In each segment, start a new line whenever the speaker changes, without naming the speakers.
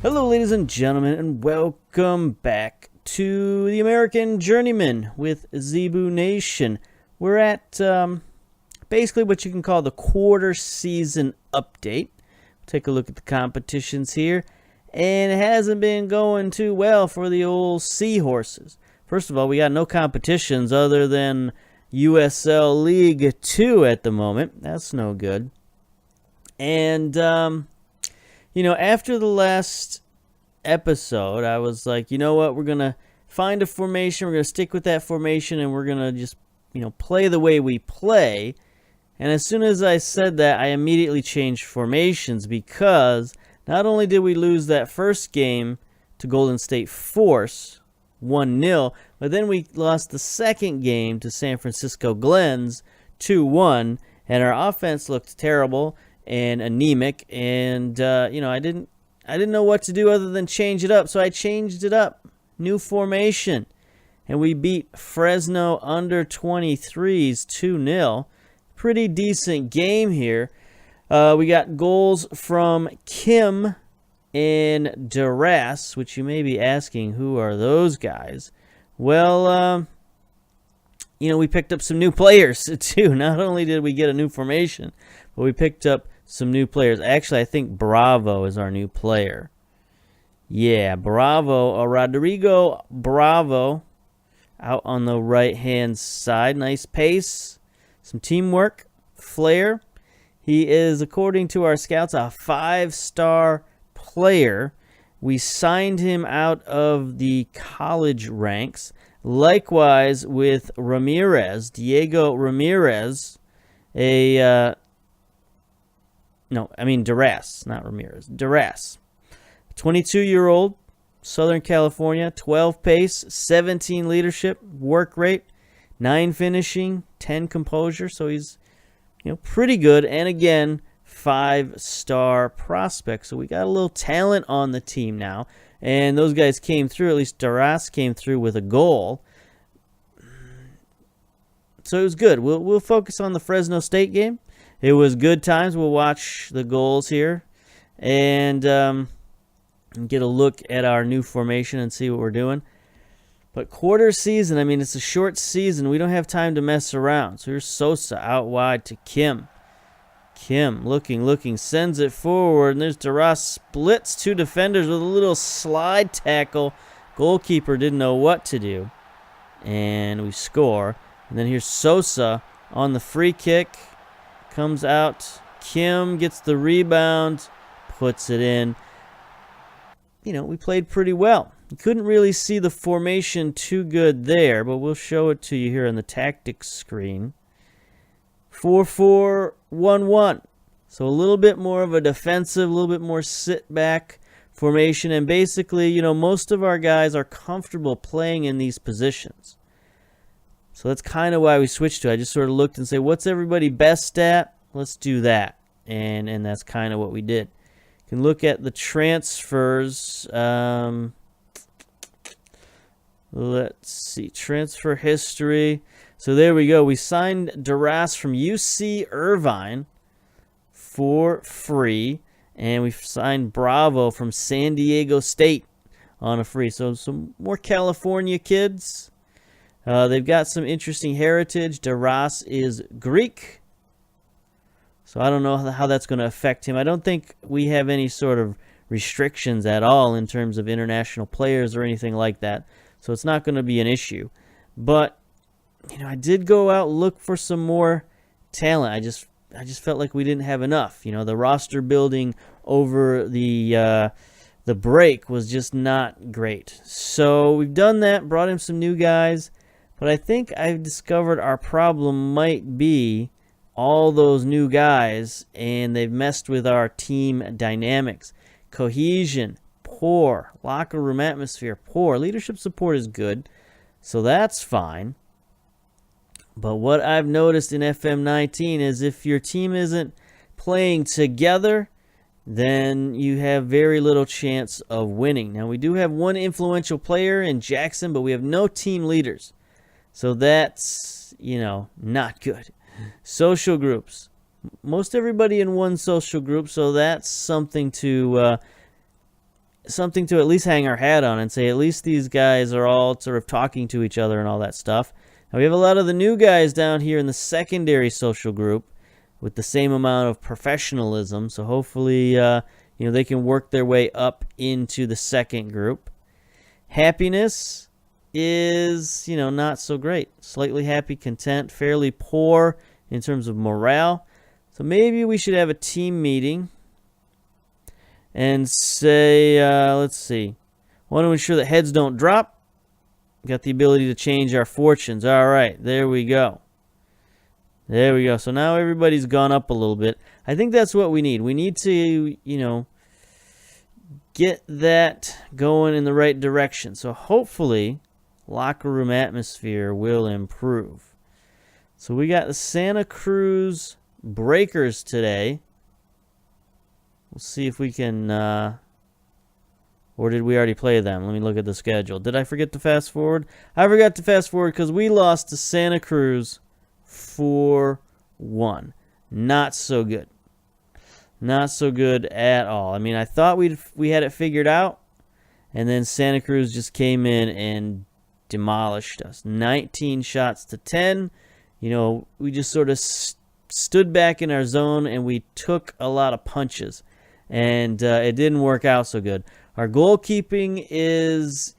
Hello, ladies and gentlemen, and welcome back to the American Journeyman with Zebu Nation. We're at basically what you can call the quarter season update. Take a look at the competitions here, and it hasn't been going too well for the old SEAHORSES. First of all, we got no competitions other than USL League 2 at the moment. That's no good. And after the last episode, I was like, you know what, we're going to find a formation, we're going to stick with that formation, and we're going to just, play the way we play. And as soon as I said that, I immediately changed formations because not only did we lose that first game to Golden State Force 1-0, but then we lost the second game to San Francisco Glens 2-1, and our offense looked terrible and anemic, and I didn't know what to do other than change it up, so I changed it up. New formation, and we beat Fresno under 23s 2-0. Pretty decent game here. We got goals from Kim and Duras, which you may be asking, who are those guys? Well, we picked up some new players too. Not only did we get a new formation, but we picked up some new players. Actually, I think Bravo is our new player. Yeah, Bravo, Rodrigo Bravo, out on the right-hand side. Nice pace, some teamwork, flair. He is, according to our scouts, a 5-star player. We signed him out of the college ranks. Likewise with Ramirez, Diego Ramirez, Duras, not Ramirez. Duras. 22-year-old, Southern California, 12 pace, 17 leadership, work rate, 9 finishing, 10 composure. So he's, pretty good. And again, 5-star prospect. So we got a little talent on the team now. And those guys came through. At least Duras came through with a goal. So it was good. We'll focus on the Fresno State game. It was good times. We'll watch the goals here and get a look at our new formation and see what we're doing. But quarter season, it's a short season. We don't have time to mess around. So here's Sosa out wide to Kim. Kim looking, sends it forward. And there's Duras, splits 2 defenders with a little slide tackle. Goalkeeper didn't know what to do. And we score. And then here's Sosa on the free kick. Comes out. Kim gets the rebound. Puts it in. We played pretty well. You couldn't really see the formation too good there, but we'll show it to you here on the tactics screen. 4-4-1-1. So a little bit more of a defensive, a little bit more sit-back formation. And basically, most of our guys are comfortable playing in these positions. So that's kind of why we switched to it. I just sort of looked and said, what's everybody best at? Let's do that. And that's kind of what we did. You can look at the transfers. Let's see. Transfer history. So there we go. We signed Duras from UC Irvine for free. And we signed Bravo from San Diego State on a free. So some more California kids. They've got some interesting heritage. Duras is Greek. So I don't know how that's going to affect him. I don't think we have any sort of restrictions at all in terms of international players or anything like that. So it's not going to be an issue. But, I did go out and look for some more talent. I just felt like we didn't have enough. The roster building over the break was just not great. So we've done that, brought in some new guys. But I think I've discovered our problem might be all those new guys, and they've messed with our team dynamics. Cohesion, poor. Locker room atmosphere, poor. Leadership support is good, so that's fine. But what I've noticed in FM19 is if your team isn't playing together, then you have very little chance of winning. Now, we do have one influential player in Jackson, but we have no team leaders. So that's, not good. Social groups. Most everybody in one social group, so that's something to something to at least hang our hat on and say at least these guys are all sort of talking to each other and all that stuff. Now we have a lot of the new guys down here in the secondary social group with the same amount of professionalism, so hopefully they can work their way up into the second group. Happiness is not so great. Slightly happy, content, fairly poor in terms of morale. So maybe we should have a team meeting and say, let's see, want to ensure that heads don't drop. Got the ability to change our fortunes. All right, there we go. There we go. So now everybody's gone up a little bit. I think that's what we need. We need to, get that going in the right direction. So hopefully locker room atmosphere will improve. So we got the Santa Cruz Breakers today. We'll see if we can, or did we already play them? Let me look at the schedule. Did I forget to fast forward? I forgot to fast forward because we lost to Santa Cruz 4-1. Not so good. Not so good at all. I mean, I thought we had it figured out, and then Santa Cruz just came in and demolished us. 19 shots to 10. We just sort of stood back in our zone, and we took a lot of punches, and it didn't work out so good. Our goalkeeping is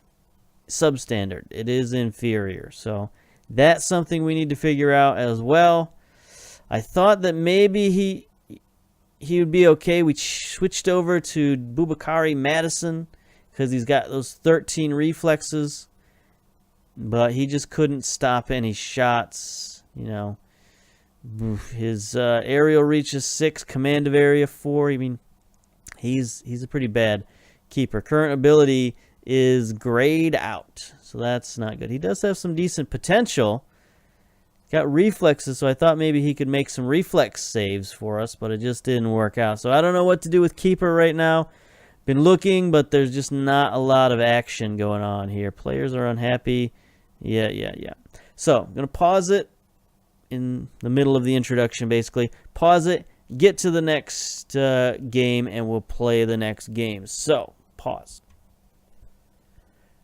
substandard. It is inferior, so that's something we need to figure out as well. I thought that maybe he would be okay. We switched over to Bubakari Madison because he's got those 13 reflexes, but he just couldn't stop any shots. His aerial reach is 6, command of area 4. I mean, he's a pretty bad keeper. Current ability is grayed out, so that's not good. He does have some decent potential. Got reflexes, so I thought maybe he could make some reflex saves for us, but it just didn't work out. So I don't know what to do with keeper right now. Been looking, but there's just not a lot of action going on here. Players are unhappy. Yeah. So I'm going to pause it in the middle of the introduction, basically. Pause it, get to the next game, and we'll play the next game. So, pause.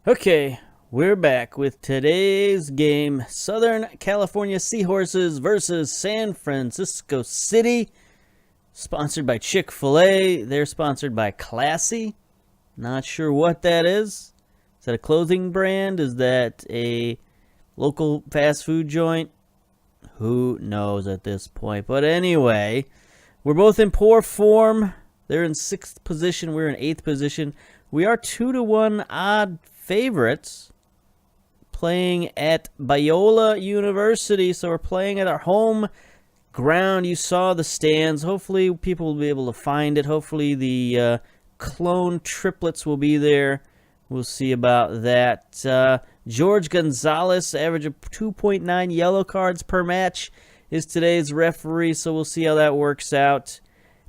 Okay. We're back with today's game, Southern California Seahorses versus San Francisco City, sponsored by Chick-fil-A. They're sponsored by Classy. Not sure what that is. Is that a clothing brand? Is that a local fast food joint? Who knows at this point? But anyway, we're both in poor form. They're in 6th position. We're in 8th position. We are 2-1 odd favorites, playing at Biola University, so we're playing at our home ground. You saw the stands. Hopefully people will be able to find it. Hopefully the clone triplets will be there. We'll see about that. George Gonzalez, average of 2.9 yellow cards per match, is today's referee, so we'll see how that works out.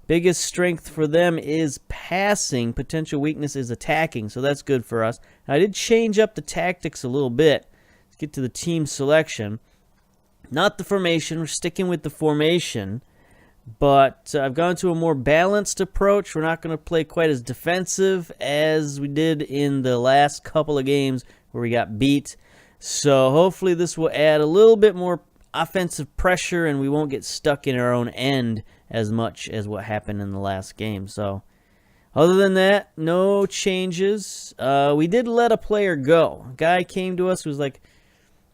Biggest strength for them is passing. Potential weakness is attacking, so that's good for us. Now, I did change up the tactics a little bit. Let's get to the team selection. Not the formation. We're sticking with the formation, but I've gone to a more balanced approach. We're not going to play quite as defensive as we did in the last couple of games where we got beat. So hopefully this will add a little bit more offensive pressure, and we won't get stuck in our own end as much as what happened in the last game. So other than that, no changes. We did let a player go. A guy came to us who was like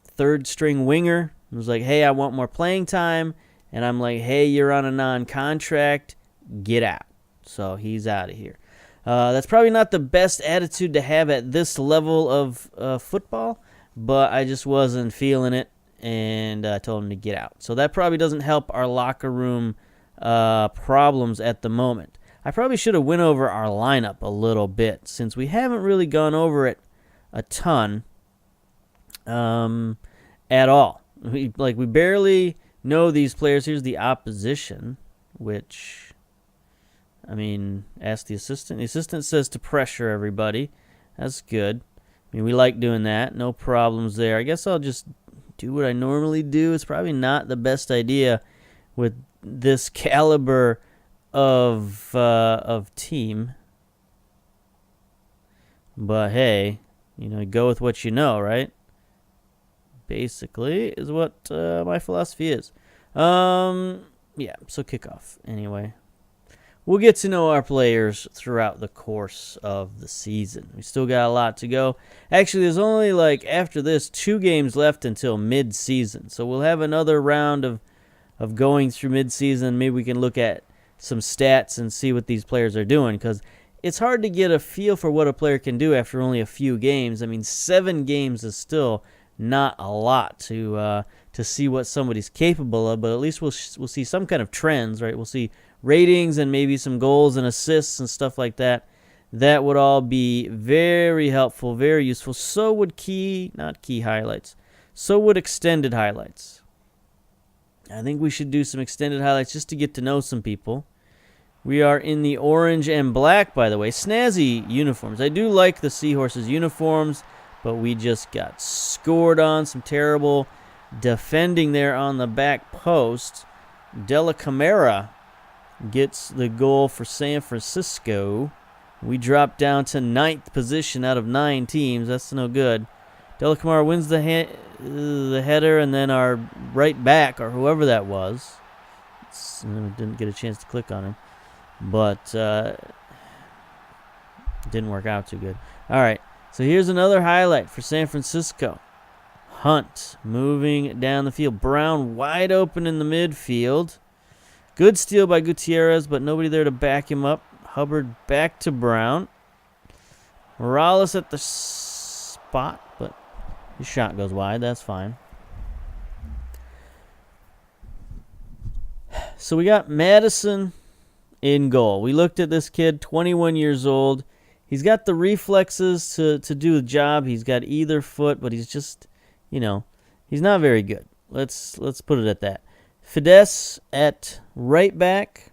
third string winger. He was like, hey, I want more playing time. And I'm like, hey, you're on a non-contract. Get out. So he's out of here. That's probably not the best attitude to have at this level of football, but I just wasn't feeling it, and I told him to get out. So that probably doesn't help our locker room problems at the moment. I probably should have went over our lineup a little bit, since we haven't really gone over it a ton at all. We barely know these players. Here's the opposition, which, I mean, ask the assistant. The assistant says to pressure everybody. That's good. I mean, we like doing that. No problems there. I guess I'll just do what I normally do. It's probably not the best idea with this caliber of team. But hey, go with what you know, right? Basically, is what my philosophy is. Yeah, so kickoff. Anyway, we'll get to know our players throughout the course of the season. We still got a lot to go. Actually, there's only, after this, 2 games left until mid-season. So we'll have another round of going through mid-season. Maybe we can look at some stats and see what these players are doing, because it's hard to get a feel for what a player can do after only a few games. I mean, 7 games is still not a lot to see what somebody's capable of, but at least we'll see some kind of trends, right? We'll see ratings and maybe some goals and assists and stuff like that. That would all be very helpful, very useful. So would not key highlights. So would extended highlights. I think we should do some extended highlights just to get to know some people. We are in the orange and black, by the way. Snazzy uniforms. I do like the Seahorses uniforms, but we just got scored on. Some terrible defending there on the back post. Della Camara gets the goal for San Francisco. We drop down to 9th position out of 9 teams. That's no good. Della Camara wins the header, and then our right back, or whoever that was, didn't get a chance to click on him, but didn't work out too good. All right, so here's another highlight for San Francisco. Hunt moving down the field. Brown wide open in the midfield. Good steal by Gutierrez, but nobody there to back him up. Hubbard back to Brown. Morales at the spot, but his shot goes wide. That's fine. So we got Madison in goal. We looked at this kid, 21 years old. He's got the reflexes to do the job. He's got either foot, but he's just, he's not very good. Let's put it at that. Fidesz at right back.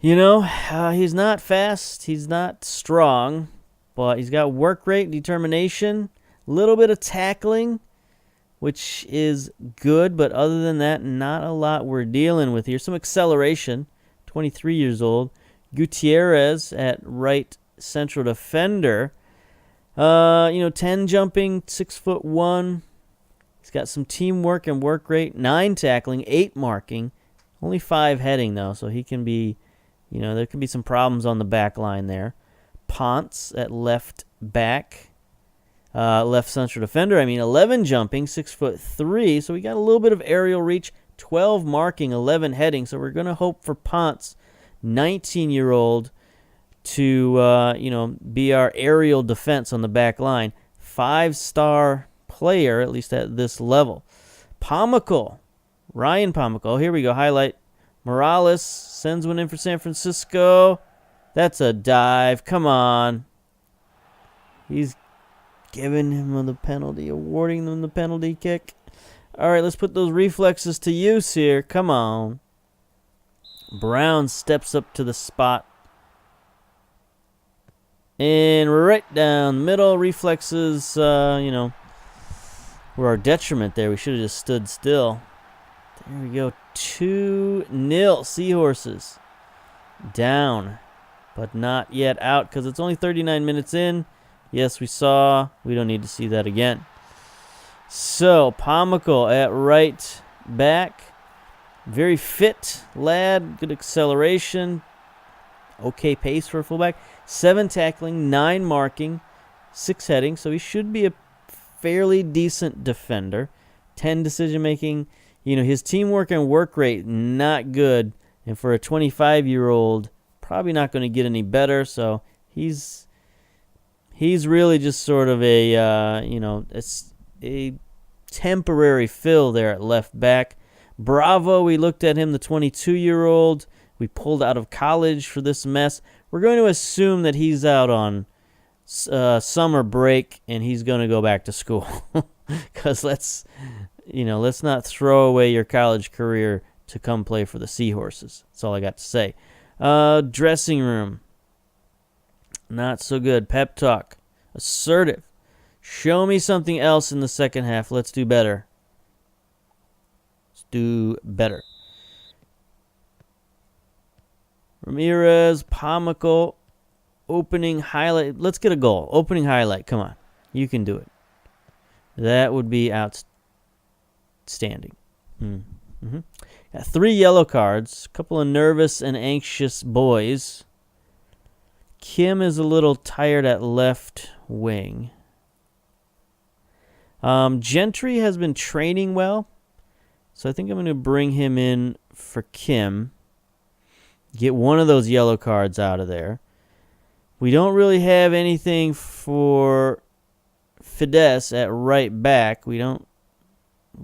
He's not fast. He's not strong, but he's got work rate, determination, a little bit of tackling, which is good, but other than that, not a lot we're dealing with here. Some acceleration, 23 years old. Gutierrez at right central defender. 10 jumping, 6'1". He's got some teamwork and work rate, 9 tackling, 8 marking, only 5 heading though, so he can be, there could be some problems on the back line there. Ponce at left back, left central defender. 11 jumping, 6'3", so we got a little bit of aerial reach, 12 marking, 11 heading. So we're gonna hope for Ponce, 19-year-old, to be our aerial defense on the back line. 5-star player, at least at this level. Pomical, Ryan Pomical. Here we go. Highlight. Morales sends one in for San Francisco. That's a dive. Come on. He's giving him the penalty, awarding them the penalty kick. All right, let's put those reflexes to use here. Come on. Brown steps up to the spot. And right down the middle. Reflexes, were our detriment there. We should have just stood still. There we go. 2-0 Seahorses. Down, but not yet out because it's only 39 minutes in. Yes, we saw. We don't need to see that again. So, Pomical at right back. Very fit lad. Good acceleration. Okay pace for a fullback. 7 tackling, 9 marking, 6 heading. So he should be a fairly decent defender. 10 decision making. His teamwork and work rate, not good. And for a 25-year-old, probably not going to get any better. So he's really just sort of a temporary fill there at left back. Bravo, we looked at him, the 22-year-old. We pulled out of college for this mess. We're going to assume that he's out on summer break and he's going to go back to school. Because let's not throw away your college career to come play for the Seahorses. That's all I got to say. Dressing room. Not so good. Pep talk. Assertive. Show me something else in the second half. Let's do better. Let's do better. Ramirez, Pomical. opening highlight. Let's get a goal. Opening highlight. Come on. You can do it. That would be outstanding. Mm-hmm. Got 3 yellow cards. A couple of nervous and anxious boys. Kim is a little tired at left wing. Gentry has been training well, so I think I'm going to bring him in for Kim. Get one of those yellow cards out of there. We don't really have anything for Fidesz at right back. We don't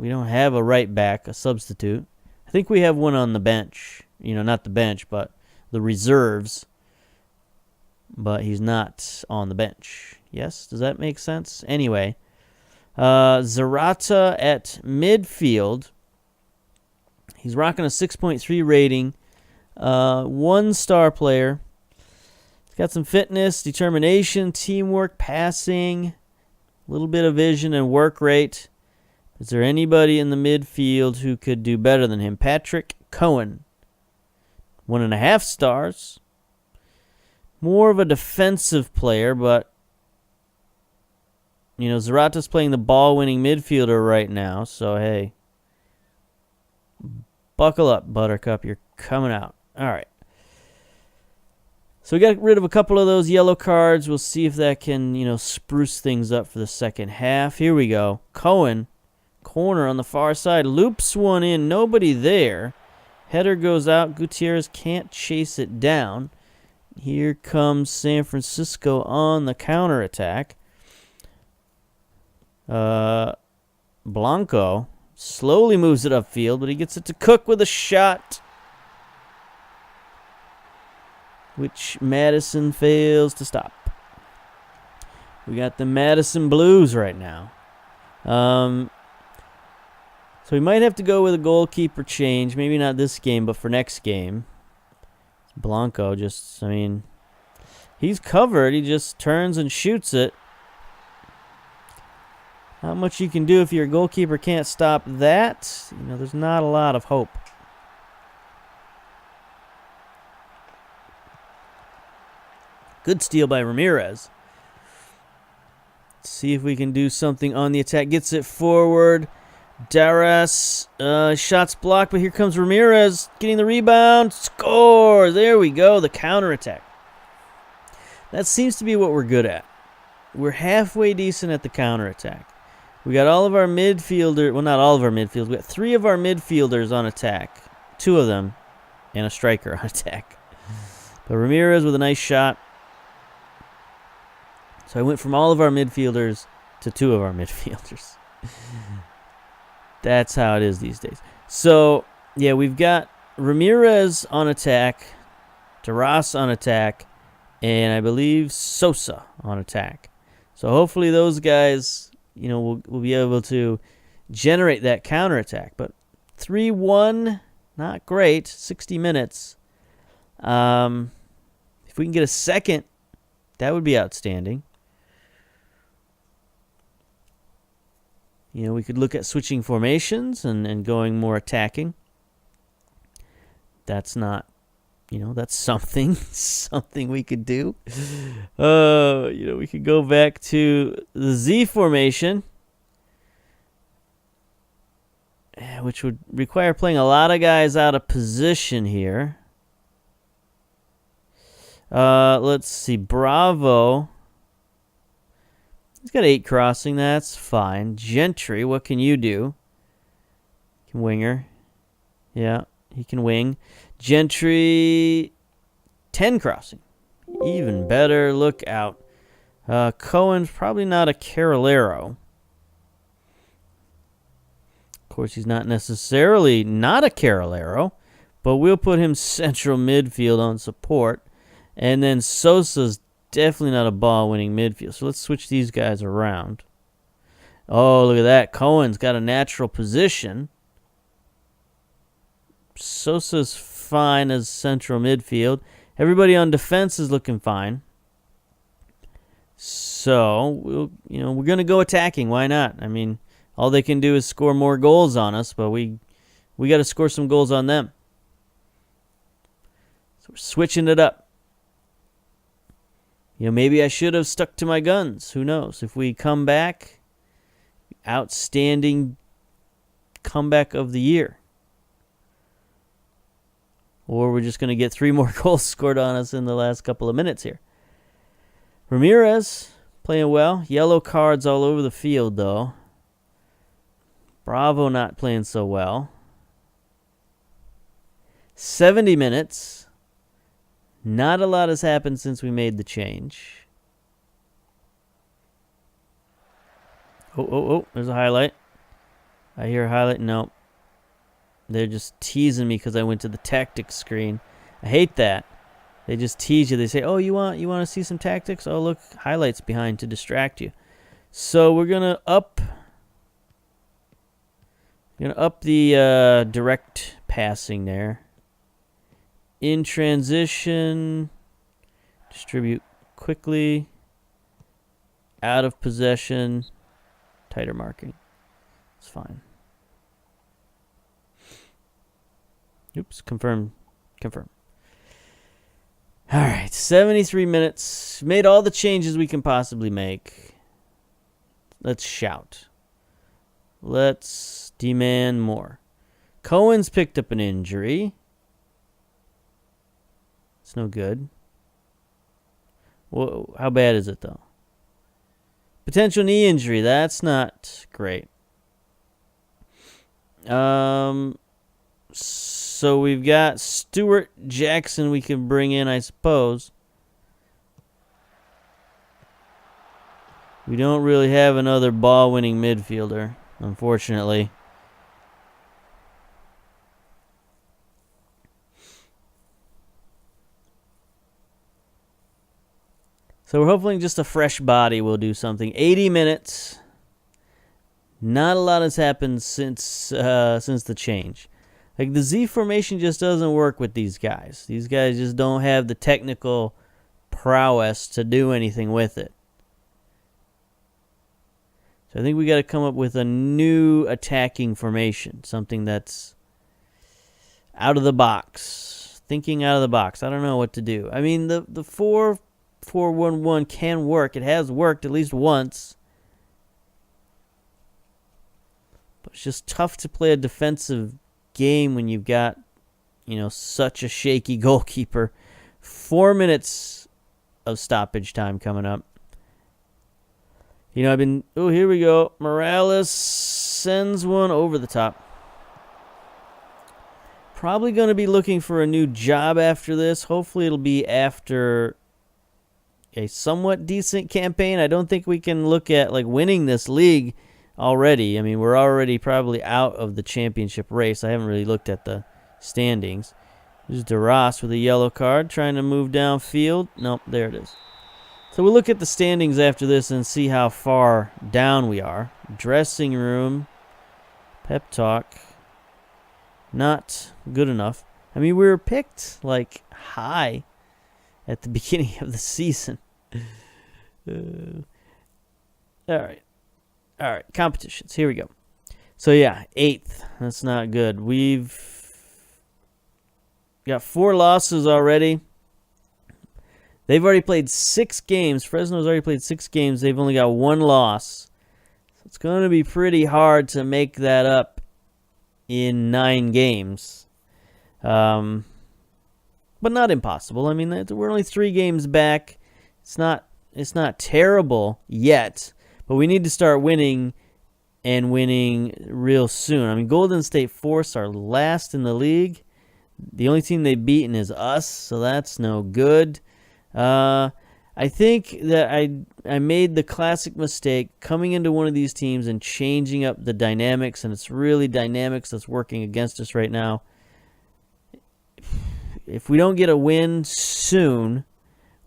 have a right back, a substitute. I think we have one on the bench. Not the bench, but the reserves. But he's not on the bench. Yes? Does that make sense? Anyway, Zarata at midfield. He's rocking a 6.3 rating. 1-star player. He's got some fitness, determination, teamwork, passing, a little bit of vision and work rate. Is there anybody in the midfield who could do better than him? Patrick Cohen. 1.5 stars. More of a defensive player, but Zarata's playing the ball-winning midfielder right now, so hey, buckle up, Buttercup. You're coming out. All right. So we got rid of a couple of those yellow cards. We'll see if that can, spruce things up for the second half. Here we go. Cohen, corner on the far side, loops one in. Nobody there. Header goes out. Gutierrez can't chase it down. Here comes San Francisco on the counterattack. Blanco slowly moves it upfield, but he gets it to Cook with a shot, which Madison fails to stop. We got the Madison Blues right now. So we might have to go with a goalkeeper change. Maybe not this game, but for next game. Blanco he's covered. He just turns and shoots it. Not much you can do if your goalkeeper can't stop that. There's not a lot of hope. Good steal by Ramirez. Let's see if we can do something on the attack. Gets it forward. Daras, shots blocked, but here comes Ramirez getting the rebound. Score! There we go, the counterattack. That seems to be what we're good at. We're halfway decent at the counterattack. We got all of our midfielders, well, not all of our midfielders. We got 3 of our midfielders on attack. 2 of them, and a striker on attack. But Ramirez with a nice shot. So I went from all of our midfielders to 2 of our midfielders. That's how it is these days. So, yeah, we've got Ramirez on attack, Taras on attack, and I believe Sosa on attack. So hopefully those guys, will be able to generate that counterattack. But 3-1, not great, 60 minutes. If we can get a second, that would be outstanding. We could look at switching formations and going more attacking. That's not, that's something we could do. We could go back to the Z formation, which would require playing a lot of guys out of position here. Let's see, Bravo. He's got 8 crossing. That's fine. Gentry, what can you do? Can winger. Yeah, he can wing. Gentry, 10 crossing. Even better. Look out. Cohen's probably not a Carolero. Of course, he's not necessarily not a Carolero, but we'll put him central midfield on support. And then Sosa's definitely not a ball-winning midfield. So let's switch these guys around. Oh, look at that. Cohen's got a natural position. Sosa's fine as central midfield. Everybody on defense is looking fine. So, we're going to go attacking. Why not? All they can do is score more goals on us, but we got to score some goals on them. So we're switching it up. You know, maybe I should have stuck to my guns. Who knows? If we come back, outstanding comeback of the year. Or we're just going to get 3 more goals scored on us in the last couple of minutes here. Ramirez playing well. Yellow cards all over the field, though. Bravo not playing so well. 70 minutes. Not a lot has happened since we made the change. Oh, there's a highlight. I hear a highlight. No. They're just teasing me because I went to the tactics screen. I hate that. They just tease you. They say, "Oh, you want to see some tactics? Oh, look, highlights behind to distract you." So we're gonna up the direct passing there. In transition, distribute quickly. Out of possession, tighter marking. It's fine. Oops, confirm. All right, 73 minutes. Made all the changes we can possibly make. Let's shout. Let's demand more. Cohen's picked up an injury. It's no good. Well, how bad is it, though? Potential knee injury. That's not great. So we've got Stuart Jackson we can bring in, I suppose. We don't really have another ball-winning midfielder, unfortunately. So we're hoping just a fresh body will do something. 80 minutes. Not a lot has happened since the change. Like, the Z formation just doesn't work with these guys. These guys just don't have the technical prowess to do anything with it. So I think we got to come up with a new attacking formation. Something that's out of the box. Thinking out of the box. I don't know what to do. I mean, the 4-4-1-1 can work. It has worked at least once. But it's just tough to play a defensive game when you've got, such a shaky goalkeeper. 4 minutes of stoppage time coming up. Here we go. Morales sends one over the top. Probably going to be looking for a new job after this. Hopefully it'll be after a somewhat decent campaign. I don't think we can look at winning this league already. I mean, we're already probably out of the championship race. I haven't really looked at the standings. There's DeRoss with a yellow card trying to move downfield. Nope, there it is. So we'll look at the standings after this and see how far down we are. Dressing room. Pep talk. Not good enough. I mean, we were picked high at the beginning of the season. All right, competitions. Here we go. So, 8th. That's not good. We've got 4 losses already. They've already played 6 games. Fresno's already played 6 games. They've only got 1 loss. So it's going to be pretty hard to make that up in 9 games. But not impossible. I mean, we're only 3 games back. It's not terrible yet. But we need to start winning, and winning real soon. I mean, Golden State Force are last in the league. The only team they've beaten is us, so that's no good. I think that I made the classic mistake coming into one of these teams and changing up the dynamics, and it's really dynamics that's working against us right now. If we don't get a win soon,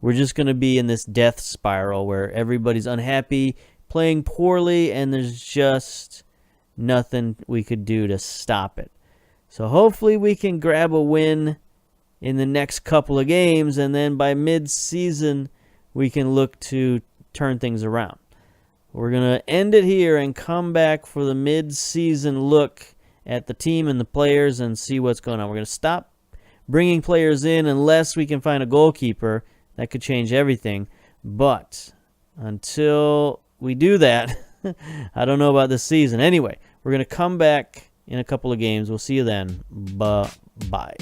we're just going to be in this death spiral where everybody's unhappy, playing poorly, and there's just nothing we could do to stop it. So hopefully we can grab a win in the next couple of games, and then by mid-season we can look to turn things around. We're going to end it here and come back for the mid-season look at the team and the players and see what's going on. We're going to stop bringing players in unless we can find a goalkeeper. That could change everything. But until we do that, I don't know about this season. Anyway, we're going to come back in a couple of games. We'll see you then. Bye-bye.